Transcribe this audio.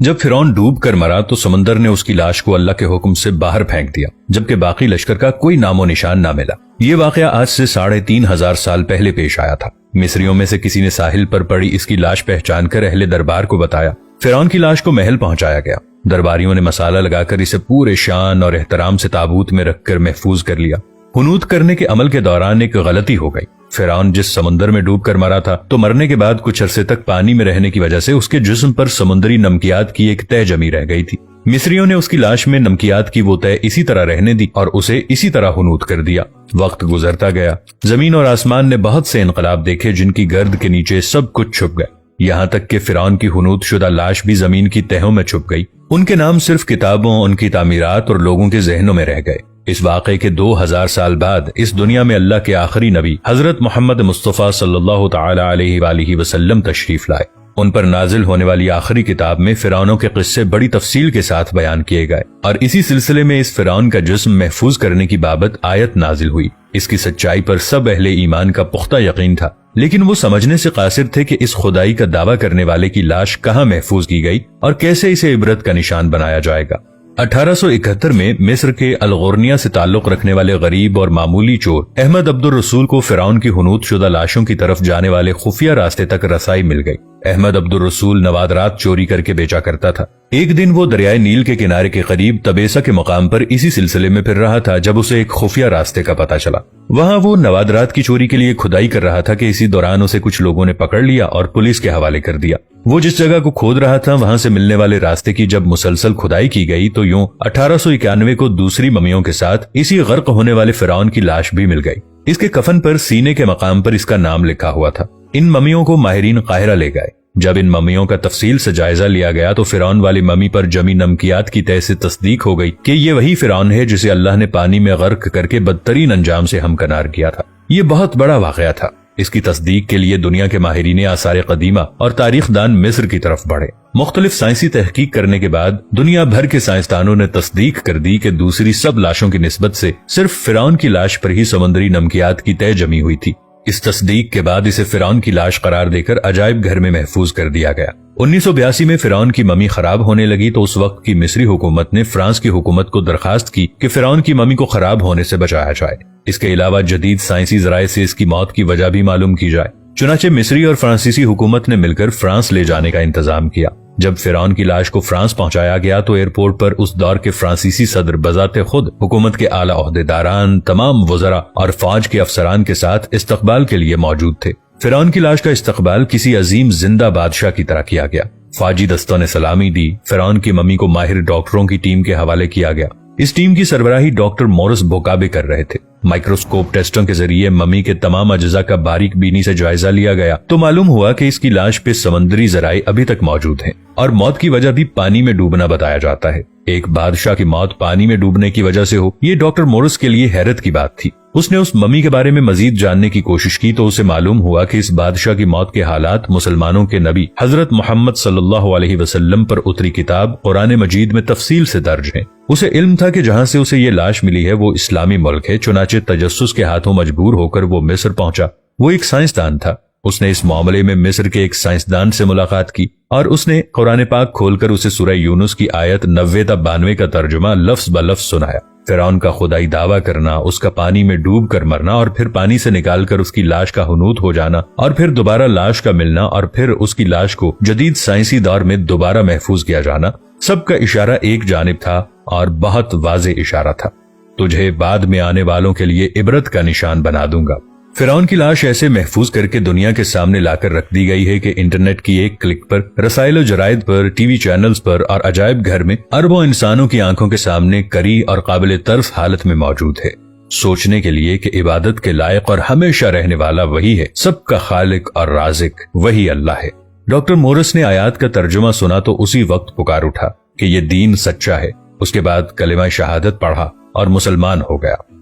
جب فرعون ڈوب کر مرا تو سمندر نے اس کی لاش کو اللہ کے حکم سے باہر پھینک دیا، جبکہ باقی لشکر کا کوئی نام و نشان نہ ملا۔ یہ واقعہ آج سے 3500 سال پہلے پیش آیا تھا۔ مصریوں میں سے کسی نے ساحل پر پڑی اس کی لاش پہچان کر اہل دربار کو بتایا۔ فرعون کی لاش کو محل پہنچایا گیا۔ درباریوں نے مسالہ لگا کر اسے پورے شان اور احترام سے تابوت میں رکھ کر محفوظ کر لیا۔ حنوط کرنے کے عمل کے دوران ایک غلطی ہو گئی۔ فرعون جس سمندر میں ڈوب کر مرا تھا تو مرنے کے بعد کچھ عرصے تک پانی میں رہنے کی وجہ سے اس کے جسم پر سمندری نمکیات کی ایک تہ جمی رہ گئی تھی۔ مصریوں نے اس کی لاش میں نمکیات کی وہ تہ اسی طرح رہنے دی اور اسے اسی طرح حنوط کر دیا۔ وقت گزرتا گیا، زمین اور آسمان نے بہت سے انقلاب دیکھے جن کی گرد کے نیچے سب کچھ چھپ گئے، یہاں تک کہ فرعون کی حنوط شدہ لاش بھی زمین کی تہوں میں چھپ گئی۔ ان کے نام صرف کتابوں، ان کی تعمیرات اور لوگوں کے ذہنوں میں رہ گئے۔ اس واقعے کے 2000 سال بعد اس دنیا میں اللہ کے آخری نبی حضرت محمد مصطفیٰ صلی اللہ تعالی علیہ وآلہ وسلم تشریف لائے۔ ان پر نازل ہونے والی آخری کتاب میں فرعونوں کے قصے بڑی تفصیل کے ساتھ بیان کیے گئے، اور اسی سلسلے میں اس فرعون کا جسم محفوظ کرنے کی بابت آیت نازل ہوئی۔ اس کی سچائی پر سب اہل ایمان کا پختہ یقین تھا، لیکن وہ سمجھنے سے قاصر تھے کہ اس خدائی کا دعویٰ کرنے والے کی لاش کہاں محفوظ کی گئی اور کیسے اسے عبرت کا نشان بنایا جائے گا۔ 1871 میں مصر کے الغورنیہ سے تعلق رکھنے والے غریب اور معمولی چور احمد عبد الرسول کو فرعون کی حنوط شدہ لاشوں کی طرف جانے والے خفیہ راستے تک رسائی مل گئی۔ احمد عبد الرسول نوادرات چوری کر کے بیچا کرتا تھا۔ ایک دن وہ دریائے نیل کے کنارے کے قریب تبیسا کے مقام پر اسی سلسلے میں پھر رہا تھا جب اسے ایک خفیہ راستے کا پتہ چلا۔ وہاں وہ نوادرات کی چوری کے لیے کھدائی کر رہا تھا کہ اسی دوران اسے کچھ لوگوں نے پکڑ لیا اور پولیس کے حوالے کر دیا۔ وہ جس جگہ کو کھود رہا تھا وہاں سے ملنے والے راستے کی جب مسلسل کھدائی کی گئی تو یوں 1891 کو دوسری ممیوں کے ساتھ اسی غرق ہونے والے فرعون کی لاش بھی مل گئی۔ اس کے کفن پر سینے کے مقام پر اس کا نام لکھا ہوا تھا۔ ان ممیوں کو ماہرین قاہرہ لے گئے۔ جب ان ممیوں کا تفصیل سے جائزہ لیا گیا تو فرعون والی ممی پر جمی نمکیات کی تہ سے تصدیق ہو گئی کہ یہ وہی فرعون ہے جسے اللہ نے پانی میں غرق کر کے بدترین انجام سے ہمکنار کیا تھا۔ یہ بہت بڑا واقعہ تھا۔ اس کی تصدیق کے لیے دنیا کے ماہرین آثار قدیمہ اور تاریخ دان مصر کی طرف بڑھے۔ مختلف سائنسی تحقیق کرنے کے بعد دنیا بھر کے سائنسدانوں نے تصدیق کر دی کہ دوسری سب لاشوں کی نسبت سے صرف فرعون کی لاش پر ہی سمندری نمکیات کی تہ جمی ہوئی تھی۔ اس تصدیق کے بعد اسے فرعون کی لاش قرار دے کر عجائب گھر میں محفوظ کر دیا گیا۔ 1982 میں فرعون کی ممی خراب ہونے لگی تو اس وقت کی مصری حکومت نے فرانس کی حکومت کو درخواست کی کہ فرعون کی ممی کو خراب ہونے سے بچایا جائے۔ اس کے علاوہ جدید سائنسی ذرائع سے اس کی موت کی وجہ بھی معلوم کی جائے۔ چنانچہ مصری اور فرانسیسی حکومت نے مل کر فرانس لے جانے کا انتظام کیا۔ جب فرعون کی لاش کو فرانس پہنچایا گیا تو ایئرپورٹ پر اس دور کے فرانسیسی صدر بذات خود حکومت کے اعلی عہدیداران، تمام وزراء اور فوج کے افسران کے ساتھ استقبال کے لیے موجود تھے۔ فرعون کی لاش کا استقبال کسی عظیم زندہ بادشاہ کی طرح کیا گیا۔ فوجی دستوں نے سلامی دی۔ فرعون کی ممی کو ماہر ڈاکٹروں کی ٹیم کے حوالے کیا گیا۔ اس ٹیم کی سربراہی ڈاکٹر مورس بوکابے کر رہے تھے۔ مائکروسکوپ ٹیسٹوں کے ذریعے ممی کے تمام اجزاء کا باریک بینی سے جائزہ لیا گیا تو معلوم ہوا کہ اس کی لاش پہ سمندری ذرائع ابھی تک موجود ہیں اور موت کی وجہ بھی پانی میں ڈوبنا بتایا جاتا ہے۔ ایک بادشاہ کی موت پانی میں ڈوبنے کی وجہ سے ہو، یہ ڈاکٹر مورس کے لیے حیرت کی بات تھی۔ اس نے اس ممی کے بارے میں مزید جاننے کی کوشش کی تو اسے معلوم ہوا کہ اس بادشاہ کی موت کے حالات مسلمانوں کے نبی حضرت محمد صلی اللہ علیہ وسلم پر اتری کتاب قرآن مجید میں تفصیل سے درج ہیں۔ اسے علم تھا کہ جہاں سے اسے یہ لاش ملی ہے وہ اسلامی ملک ہے، چنانچہ تجسس کے ہاتھوں مجبور ہو کر وہ مصر پہنچا۔ وہ ایک سائنسدان تھا۔ اس نے اس معاملے میں مصر کے ایک سائنسدان سے ملاقات کی اور اس نے قرآن پاک کھول کر اسے سورہ یونس کی آیت 90 تا 92 کا ترجمہ لفظ بلفظ سنایا۔ فرعون کا خدائی دعویٰ کرنا، اس کا پانی میں ڈوب کر مرنا اور پھر پانی سے نکال کر اس کی لاش کا حنوط ہو جانا اور پھر دوبارہ لاش کا ملنا اور پھر اس کی لاش کو جدید سائنسی دور میں دوبارہ محفوظ کیا جانا، سب کا اشارہ ایک جانب تھا اور بہت واضح اشارہ تھا۔ تجھے بعد میں آنے والوں کے لیے عبرت کا نشان بنا دوں گا۔ فرعون کی لاش ایسے محفوظ کر کے دنیا کے سامنے لا کر رکھ دی گئی ہے کہ انٹرنیٹ کی ایک کلک پر، رسائل و جرائد پر، ٹی وی چینلز پر اور عجائب گھر میں اربوں انسانوں کی آنکھوں کے سامنے کری اور قابل طرف حالت میں موجود ہے۔ سوچنے کے لیے کہ عبادت کے لائق اور ہمیشہ رہنے والا وہی ہے، سب کا خالق اور رازق وہی اللہ ہے۔ ڈاکٹر مورس نے آیات کا ترجمہ سنا تو اسی وقت پکار اٹھا کہ یہ دین سچا ہے۔ اس کے بعد کلمہ شہادت پڑھا اور مسلمان ہو گیا۔